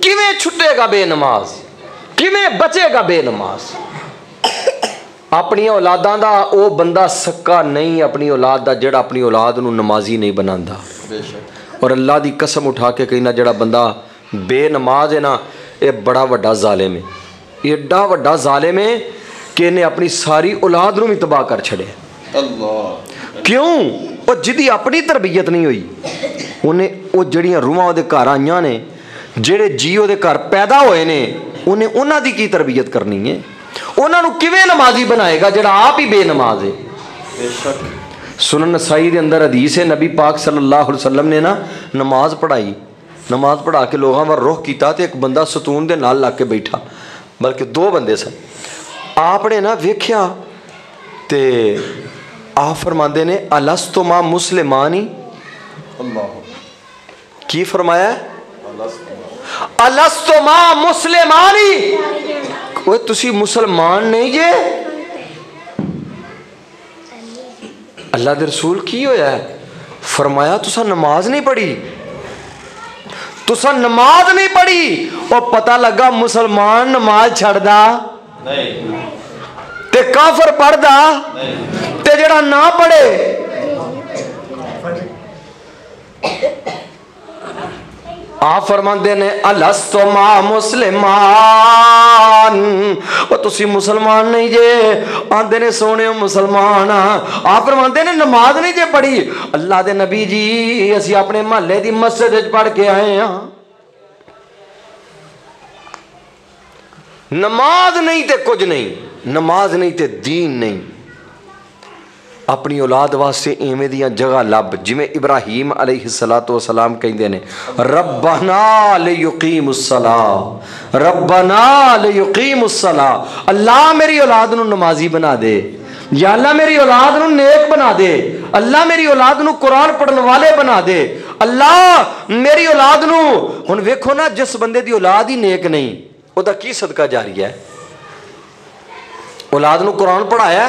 کیویں چھٹے گا بے نماز, کیویں بچے گا بے نماز؟ اپنی اولاداں دا او بندہ سکا نہیں اپنی اولاد دا جڑا اپنی اولاد نو نمازی نہیں بناندا. اور اللہ دی قسم اٹھا کے کہنا جڑا بندہ بے نماز ہے نا یہ بڑا وڈا ظالم ہے, ایڈا وڈا ظالم ہے کہ انہیں اپنی ساری اولاد نو بھی تباہ کر چھڑے. کیوں؟ وہ جدی اپنی تربیت نہیں ہوئی, انہیں وہ جڑیاں روحاں دے گھر آئیاں نے, جڑے جیو دے گھر پیدا ہوئے نے, انہیں انہاں دی کی تربیت کرنی ہے؟ انہاں نو کیویں نمازی بنائے گا جڑا آپ ہی بے نماز ہے؟ سنن نسائی دے اندر حدیث ہے نبی پاک صلی اللہ علیہ وسلم نے نا نماز پڑھائی, نماز پڑھا کے لوگاں ور رخ کیتا تے ایک بندہ ستون دے نال لگ کے بیٹھا, بلکہ دو بندے سن. آپ نے نا ویکھیا تے آپ فرماندے نے الستما مسلمانی. کی فرمایا ہے؟ الستما مسلمانی. کوئی تسی مسلمان نہیں جے؟ اللہ دے رسول کی ہویا ہے؟ فرمایا تسا نماز نہیں پڑھی, تسا نماز نہیں پڑھی. اور پتہ لگا مسلمان نماز چھڑ دا تے کافر پڑھ دا تے جڑا نہ پڑھے. آپ فرماندے نے الستو ما مسلمان, وہ تسی مسلمان نہیں جے؟ آندے نے سونے مسلمان. آپ فرماندے نے نماز نہیں جے پڑھی؟ اللہ دے نبی جی اسی اپنے محلے دی مسجد پڑھ کے آئے ہیں. نماز نہیں تے کچھ نہیں, نماز نہیں تے دین نہیں. اپنی اولاد واسطے ایویں دیاں جگہ لب جویں ابراہیم علیہ السلام کہندے نے ربنا لیقیم الصلاۃ, ربنا لیقیم الصلاۃ. اللہ میری اولاد نو نمازی بنا دے, یا اللہ میری اولاد نو نیک بنا دے, اللہ میری اولاد نو قرآن پڑھن والے بنا دے, اللہ میری اولاد نو. ہن ویکھو نا جس بندے دی اولاد ہی نیک نہیں او دا کی صدقہ جاری ہے؟ اولاد نو قرآن پڑھایا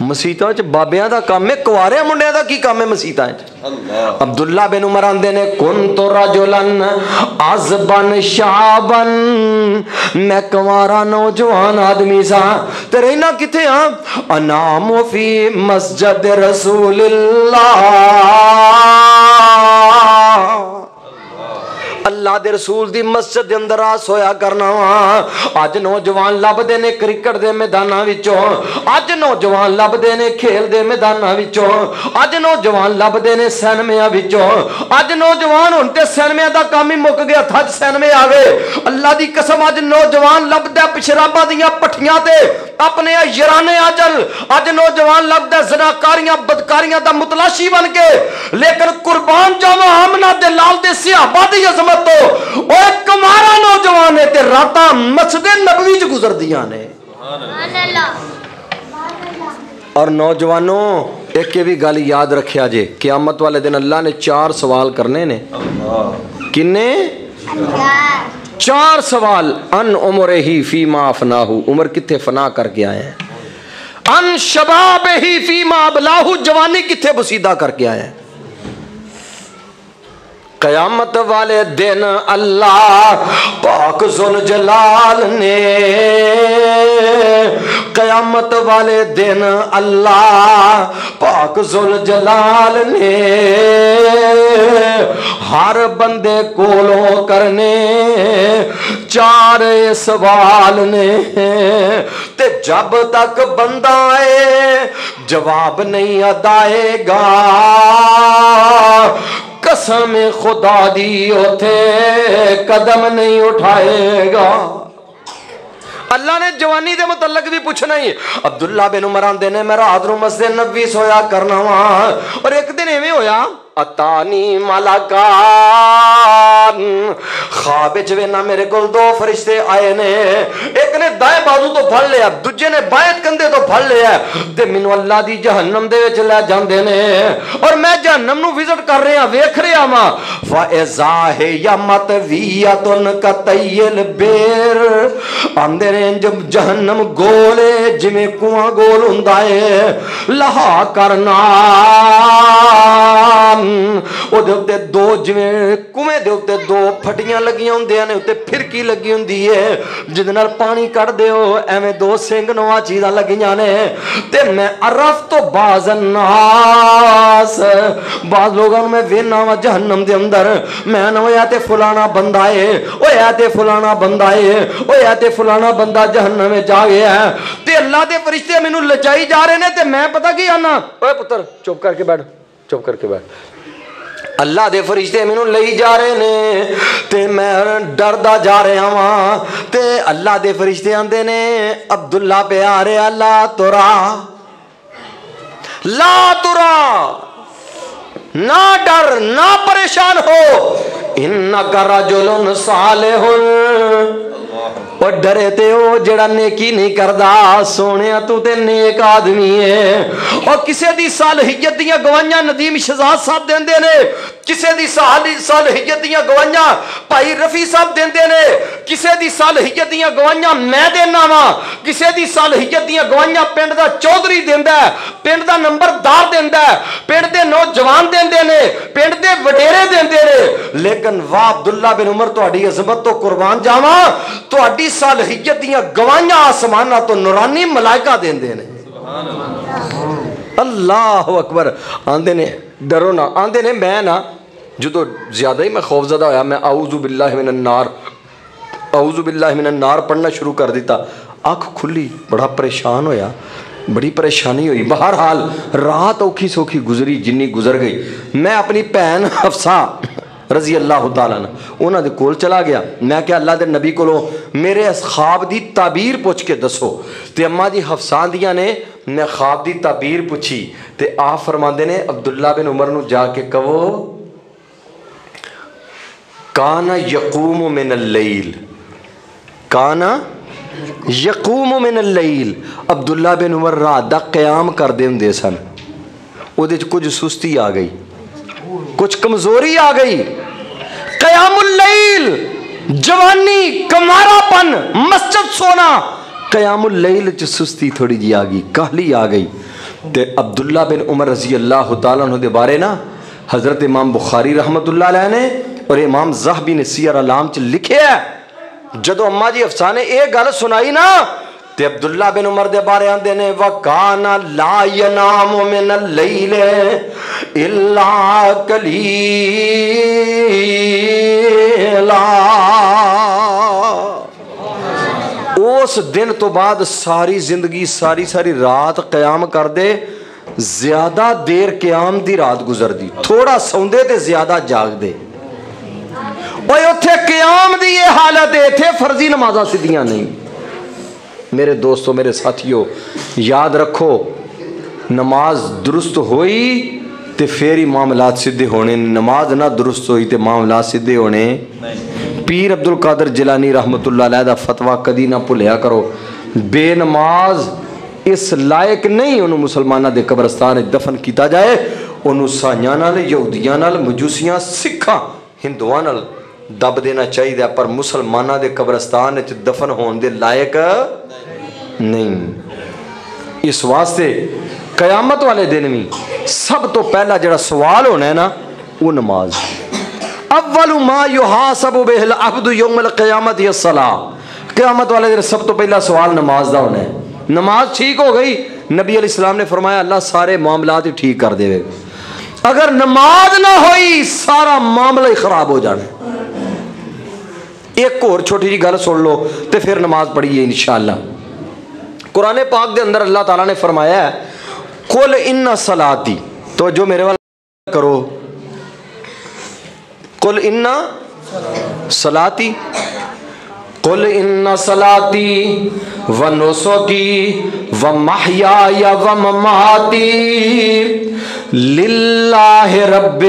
مسیتاں چ بابیاں دا کام ہے، کوارے منڈیاں دا کی کام ہے مسیتاں چ؟ عبداللہ بن عمر آندے نے کنت رجلن عزبن شعبن، میں کنوارا نوجوان آدمی سا تے رہنا کتے ہاں؟ انام فی مسجد رسول اللہ، اللہ دے رسول دی مسجد دے اندر آ سویا کرنا وا۔ اج نوجوان لبدے نے کرکٹ دے میداناں وچوں، اج نوجوان لبدے نے کھیل دے میداناں وچوں، اج نوجوان لبدے نے سینمیاں وچوں، اج نوجوان ہن تے سینمیاں دا کام ہی مک گیا، تھج سینمے آ گئے۔ اللہ دی قسم اج نوجوان لبدا پشراباں دیاں پٹھیاں تے اپنے یارانے اجل، اج نوجوان لبدا زناکاریاں بدکاریاں دا متلاشی بن کے، لیکن قربان جاواں آمنہ دے لال دے صحابہ دی عظمت تو او کمارا نوجوان ہے تے راتاں مسجد نبوی چ گزر دیاں نے۔ اور نوجوانوں ایک بھی گل یاد رکھیا جے، قیامت والے دن اللہ نے 4 سوال کرنے نے۔ کنے؟ 4 سوال۔ ان عمرہ فیما افناہ، عمر کتھے فنا کر کے آئے ہیں؟ ان شبابہ فیما ابلاہ، جوانی کتھے بسیدہ کر کے آئے ہیں؟ قیامت والے دن اللہ پاک ذوالجلال نے، قیامت والے دن اللہ پاک ذوالجلال نے ہر بندے کولوں کرنے 4 سوال نے، تے جب تک بندہ آئے جواب نہیں ادائے گا، قسم خدا دی اوتھے قدم نہیں اٹھائے گا۔ اللہ نے جوانی دے متعلق بھی پوچھنا ہی۔ عبداللہ بن عمر آندے نے میں رات نو مسجد نبوی سویا کرنا وا، اور ایک دن ایویں ہویا اتانی ملکان، خواب وچ وینا میرے کول 2 فرشتے آئے نے، ایک نے دائیں بازو تو پھڑ لیا، دوجے نے بائیں کندھے تو پھڑ لیا، تے مینوں اللہ دی جہنم دے وچ لے جاندے نے، اور میں جہنم نو وزٹ کر رہا ویکھ رہا وا، فاذا ہی مطویۃ کطی البیر، آندے نے جب جہنم گولے جویں کنواں گول ہوندا ہے، لہا کرنا او دے اوتے 2 جویں کنویں دے اوتے 2 پھٹیاں لگیاں ہوندیاں نے، اوتے پھرکی لگی ہوندی ہے جدے نال پانی کڈ دیو، ایویں 2 سنگ نواں چیزاں لگیاں نے، تے میں عرفت بعض الناس، بعض لوگاں نوں میں وینا وا جہنم دے اندر، میں نہ ہویا تے فلانا بندہ ہے، ہویا تے فلانا بندہ ہے، ہویا تے فلانا بندہ جہنم وچ جا گیا ہے، تے اللہ دے فرشتے مینوں لچائی جا رہے نے، تے میں پتہ کی آنا، اوے پتر چپ کر کے بیٹھ، چپ کر کے بیٹھ، اللہ دے فرشتے مینوں لئی جا رہے نے، تے میں ڈردا جا رہا ہاں، تے اللہ دے فرشتے آندے نے عبداللہ پہ آ رہے، لا ترا، لا ترا، نہ ڈر نہ پریشان ہو، انک رجل صالح، اور ڈرے تے او جڑا نیکی نہیں کردا، سونیا تو تے نیک آدمی ہے، اور کسے دی صالحیت دیاں گواہیاں ندیم شہزاد صاحب دیندے نے، کسے دی صالحیت دیاں گواہیاں بھائی رفیع صاحب دیندے نے، کسے دی صالحیت دیاں گواہیاں میں دینا وا، کسے دی صالحیت دیاں گواہیاں پنڈ دا چودھری دیندا ہے، پنڈ دا نمبردار دیندا ہے، پنڈ دے نوجوان دیندے نے، پنڈ دے وڈیرے دیندے نے، لیکن واہ عبداللہ بن عمر تہاڈی عظمت تو قربان جاواں، تہاڈی صالحیت دیاں گواہیاں آسماناں تو نورانی ملائکہ دیندے نے۔ اللہ اکبر۔ آندے نے ڈرو نہ، آندے نے میں نا جدو زیادہ ہی میں خوف زدہ ہویا، میں اعوذ باللہ من النار، اعوذ باللہ من النار پڑھنا شروع کر دیتا، آنکھ کھلی، بڑا پریشان ہویا، بڑی پریشانی ہوئی، بہرحال رات اوکھی سوکھی گزری جنی گزر گئی، میں اپنی بہن حفصہ رضی اللہ تعالیٰ عنہ انہاں دے کول چلا گیا، میں کہ اللہ دے نبی کولوں میرے اس خواب دی تعبیر پوچھ کے دسو، تے اماں جی حفصہ دیاں نے میں خواب دی تعبیر پوچھی، تے آپ فرماندے نے عبداللہ بن عمر نو جا کے کہو کانا یقوم من اللیل، کانا یقوم من اللیل، عبداللہ بن عمر رات دا قیام کر دے ہوندے سن، او دے کچھ سستی آ گئی، کچھ کمزوری آ گئی، قیام اللیل، جوانی، کمارا پن، مسجد سونا، قیام اللیل چ سستی تھوڑی جی آ گئی، کہلی آ گئی. تے عبداللہ بن عمر رضی اللہ تعالیٰ عنہ دے بارے نا حضرت امام بخاری رحمت اللہ علیہ نے اور امام ذہبی نے سیر اعلام چ لکھے ہے، جدو اماں جی افسانے ایک گل سنائی نا تے عبداللہ بن عمر دے بارے آندے نے وَكَانَ لَا يَنَامُ مِنَ اللَّيْلِ إِلَّا قَلِيلًا. اس دن تو بعد ساری زندگی ساری رات قیام کر دے، زیادہ دیر قیام دی رات گزر دی، تھوڑا سوندے تے زیادہ جاگ دے. اوے اتھے قیام دی یہ حالت ہے، اتھے فرضی نمازاں سدیاں نہیں. میرے دوستو میرے ساتھیو یاد رکھو، نماز درست ہوئی تے پھر ہی معاملات سدھے ہونے، نماز نہ درست ہوئی تے معاملات سدھے ہونے. پیر عبد القادر جیلانی رحمت اللہ علیہ دا فتویٰ کدی نہ بھولیا کرو، بے نماز اس لائق نہیں انہوں مسلمانہ دے قبرستان دفن کیتا جائے. انہوں سائیاں نال، یہودیاں نال، مجوسیاں، سکھاں، ہندوان نال دب دینا چاہیے، پر مسلمانہ دے قبرستان دفن ہون دے لائق نہیں. اس واسطے قیامت والے دن میں سب تو پہلا جڑا سوال ہونا ہے نا وہ نماز. اول ما یحاسب بہ العبد یوم القیامت الصلاۃ. قیامت والے دن سب تو پہلا سوال نماز دا ہونا ہے. نماز ٹھیک ہو گئی، نبی علیہ السلام نے فرمایا اللہ سارے معاملات ہی ٹھیک کر دے گا. اگر نماز نہ ہوئی سارا معاملہ ہی خراب ہو جانا. ایک اور چھوٹی جی گل سن لو تے پھر نماز پڑھیے انشاءاللہ. قرآن پاک دے اندر اللہ تعالیٰ نے فرمایا ہے قل ان صلاتی، تو جو میرے والا کرو، قل ان صلاتی، قل ان صلاتی و نسکی و محیای و مماتی للہ رب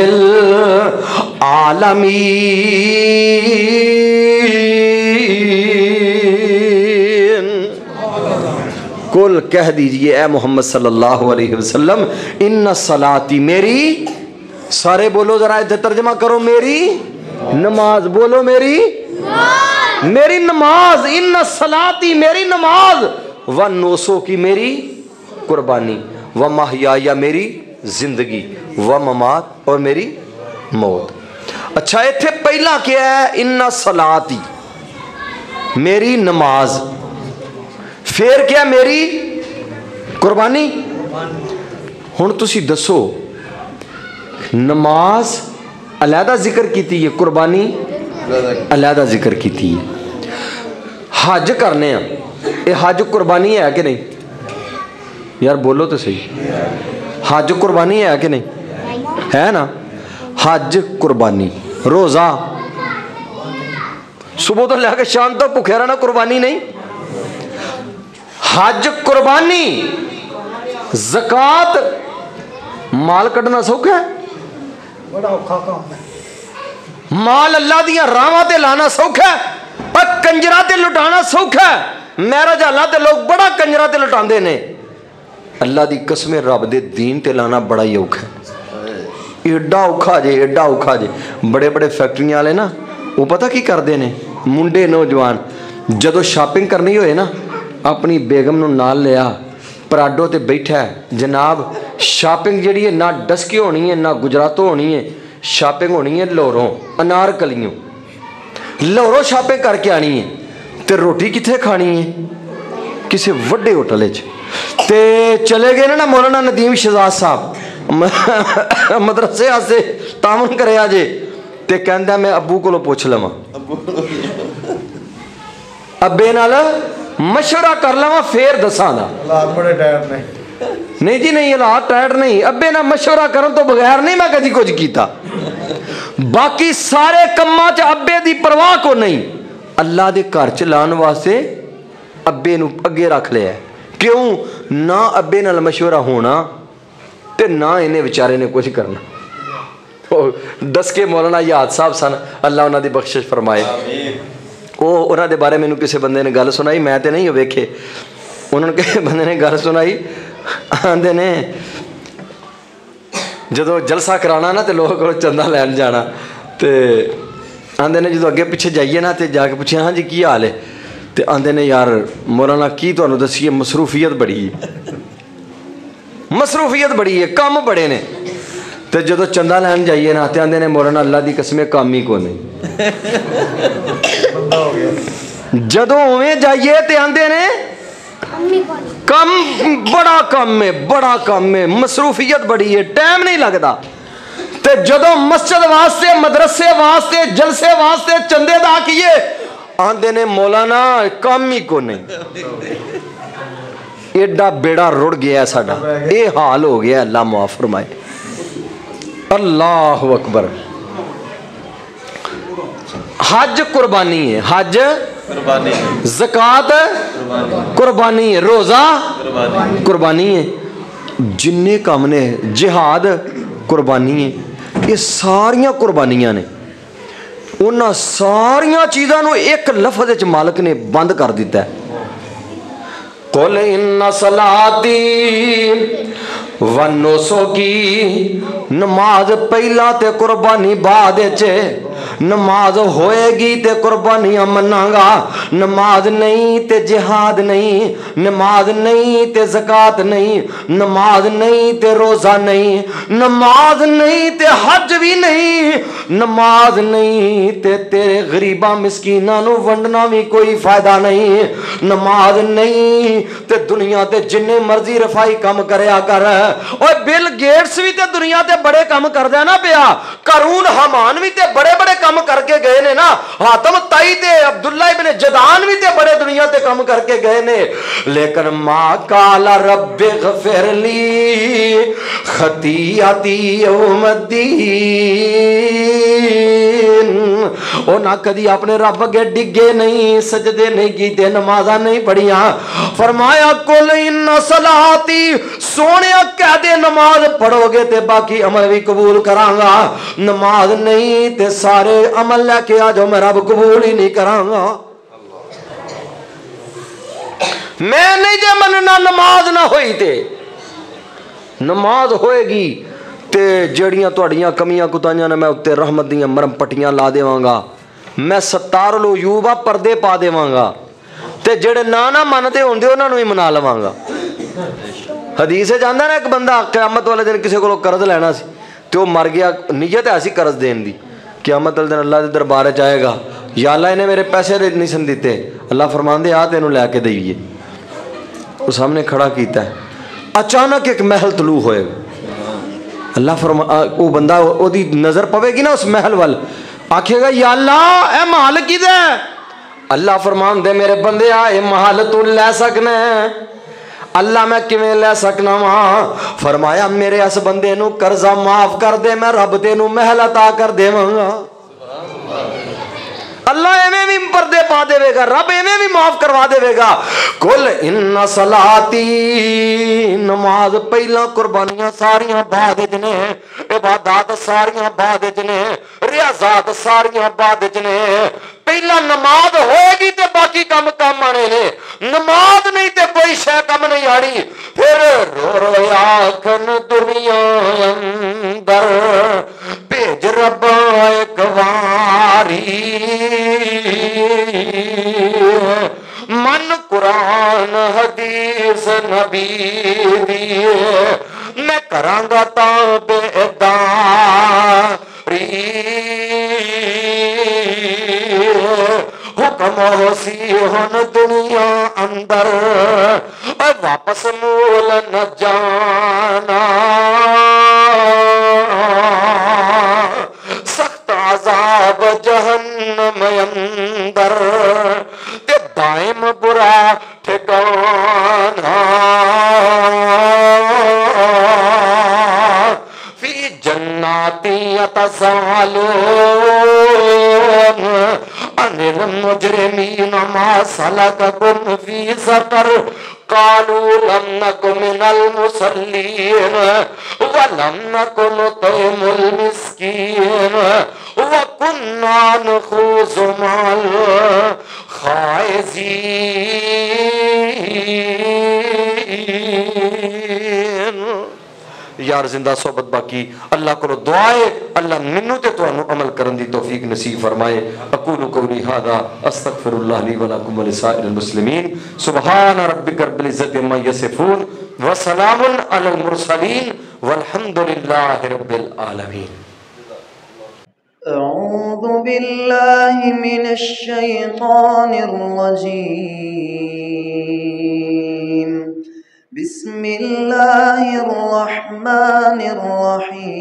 العالمین. قل کہہ دیجئے اے محمد صلی اللہ علیہ وسلم ان صلاتی، میری، سارے بولو ذرا ادھر ترجمہ کرو، میری نماز، بولو میری نماز، ان صلاتی میری نماز، و نوسو کی میری قربانی، و محیا میری زندگی، و ممات اور میری موت. اچھا ایتھے پہلا کیا ہے ان صلاتی میری نماز، پھر کیا میری قربانی. ہن تسی دسو نماز علیحدہ ذکر کیتی ہے، قربانی علیحدہ ذکر کیتی ہے. حج کرنے ہیں، یہ حج قربانی ہے کہ نہیں؟ یار بولو تو صحیح، حج قربانی ہے کہ نہیں؟ ہے نا. حج قربانی، روزہ صبح تو لے کے شام تک بھوکے رہنا قربانی نہیں. حج قربانی، زکوٰۃ مال کٹنا سوکھا ہے، بڑا اوکھا کام ہے. مال اللہ دیاں راواں تے لانا سوکھا ہے، اور کنجرا تے لٹانا سوکھا ہے. معراج اللہ تے لوگ بڑا کنجرا تے لٹاندے نے، اللہ دی قسم رب دے دین تے لانا بڑا ہی اوکھا ہے. ایڈا اوکھا جے، ایڈا اوکھا جے. بڑے بڑے فیکٹریاں والے نا وہ پتہ کی کردے نے، منڈے نوجوان جدو شاپنگ کرنی ہوئے نا اپنی بیگم نو نال لیا، پراڈو تے بیٹھا ہے جناب. شاپنگ جڑی ہے نہ ڈسکے ہونی ہے نہ گجراتوں ہونی ہے، شاپنگ ہونی ہے لوروں انار کلیوں، لوروں شاپنگ کر کے آنی ہے. تے روٹی کتھے کھانی ہے؟ کسی وڈے ہوٹل وچ. تے چلے گئے نا مولانا ندیم شہزاد صاحب مدرسے آسے تعاون کرے آجے، تے کہندہ میں ابو کو لو پوچھ لما، ابے نال مشورہ کر لما پھر دساں دا. حالات بڑے ٹائٹ نے. نہیں جی نہیں، حالات ٹائٹ نہیں، ابے نہ مشورہ کرن تو بغیر نہیں میں کدی کچھ کیتا. باقی سارے کماں چ ابے دی پرواہ کو نہیں، اللہ دے گھر چ لان واسطے ابے نو اگے رکھ لیا. کیوں؟ نہ ابے نال مشورہ ہونا تے نہ انہیں بیچارے نے کچھ کرنا. دس کے مولانا یاد صاحب سن، اللہ انہاں دی بخشش فرمائے. وہ انہاں دے بارے میں کسی بندے نے گل سنائی، میں تے نہیں ویکھے، انہوں نے کسی بندے نے گل سنائی، آندے نے جدو جلسہ کرانا نا تے لوگ کو چندہ لین جانا، تے آندے نے جدو اگے پیچھے جائیے نا تے جا کے پوچھے ہاں جی کی حال ہے، تے آندے نے یار مولانا کی تانوں دسیے مصروفیت بڑی ہے، مصروفیت بڑی ہے، کام بڑے نے. تے جدو چندہ لین جائیے نا تے آندے نے مولانا اللہ دی قسم کام ہی کو نہیں. جدو اویں جائیے تے آندے نے کم بڑا کم ہے، بڑا کم ہے، مصروفیت بڑی ہے، ٹائم نہیں لگتا. تے جدو مسجد واسطے مدرسے واسطے جلسے واسطے چندے دا کیے آندے نے مولانا کام ہی کو نہیں. ایڈا بیڑا رڑ گیا ہے ساڈا، اے حال ہو گیا. اللہ معاف فرمائے. اللہ اکبر. حج قربانی ہے، حج زکات قربانی ہے، روزہ قربانی ہے، جننے کام نے جہاد قربانی ہے. یہ ساریاں قربانیاں نے. انہاں ساریاں چیزاں نو ایک لفظ وچ مالک نے بند کر دیتا ہے. قل ان صلاتی و نسکی، نماز پہلا تے قربانی بعد وچ. نماز ہوئے گی تے قربانیاں مناں گا، نماز نہیں تے جہاد نہیں، نماز نہیں تے زکات نہیں، نماز نہیں تے روزہ نہیں، نماز نہیں تے حج بھی نہیں، نماز نہیں تے تیرے غریباں مسکیناں نو ونڈنا بھی کوئی فائدہ نہیں، نماز نہیں تے دنیا تے جننے مرضی رفائی کم کریا کر. اور بل گیٹس بھی تے دنیا تے بڑے کم کر دیا نا پیا، قارون حامان بھی تے بڑے بڑے کم کر کے گئے نے نا، حاتم تائی تے عبداللہ ابن جدان بھی تے بڑے دنیا تے کم کر کے گئے نے. لیکن ما قال رب اغفر لی خطیئتی یوم الدین، او نہ کدی اپنے رب اگے ڈگے نہیں، سجدے نہیں کیتے، نمازاں نہیں پڑھیاں. فرمایا قل ان صلاتی، سونیا کہہ دے نماز پڑھو گے تے باقی عمل بھی قبول کراں گا، نماز نہیں تے سارے عمل لے کے آ جاؤ میں رب قبول ہی نہیں کراں گا. میں نہیں جے مننا نماز نہ ہوئی تے. نماز ہوئے گی تے جڑیاں تواڈیاں کمیاں کتائیاں نے میں اتے رحمت دیاں مرم پٹیاں لا دیواں گا، میں ستار العیوبا پردے پا دیواں گا، تے جڑے نہ مندے ہوندے انہاں نو ہی منا لواں گا. حدیث جاندا نا ایک بندہ قیامت والے دن کسی کو قرض لینا سی تے وہ مر گیا، نیت ہے سی قرض دین دی. قیامت والے دن اللہ دے دربار وچ آئے گا، یا اللہ انہیں میرے پیسے نہیں سن دیتے. اللہ فرماندے آ تینوں لے کے دئیے. وہ سامنے کھڑا کیتا ہے، اچانک ایک محل طلوع ہوئے گا. اللہ وہ بندہ وہ دی نظر پوے گی نا اس محل وال، آکھے گا یا اللہ اے محل کدے ہے؟ اللہ فرماندے میرے بندے اے محل تو لے سکنا ہے. اللہ میں کیویں لے سکنا وا؟ فرمایا میرے اس بندے نو قرضہ معاف کر دے، میں رب تینوں محل عطا کر دیواں گا. اللہ ایویں بھی پردے پا دے گا، رب ایویں بھی معاف کروا دے گا. قل ان صلاتی، نماز پہلا، قربانیاں ساریاں بعد وچ نے، عبادات ساریاں بعد وچ نے، ریاضات ساریاں بعد وچ نے. پہلا نماز ہوئے گی تے باقی کم کم آنے نے، نماز نہیں تے کوئی شے کم نہیں آنی. پھر رو رو آکھن دنیا اندر بھیج ربا ایک واری، من قرآن حدیث نبی دی میں کراں گا تابعداری. حکم ہوسی ہن دنیا اندر واپس مول نہ جانا، سخت عذاب جہنم اندر تے دائم برا ٹھکانا. فی جناتی یتساءلون عن المجرمین ما سلککم فی سقر قالوا لم نک من المصلین ولم نک نطعم المسکین وکنا نخوض مع الخائضین. یار زندہ صحبت باقی اللہ کو دعائے اللہ منو تے تانوں عمل کرن دی توفیق نصیب فرمائے. اقول قولی ھذا استغفر اللہ لی ولکم ولسائر المسلمین. سبحان ربک رب العزت عما یصفون وسلام علی المرسلین والحمد للہ رب العالمین. أعوذ بالله من الشيطان الرجيم. بسم الله الرحمن الرحيم.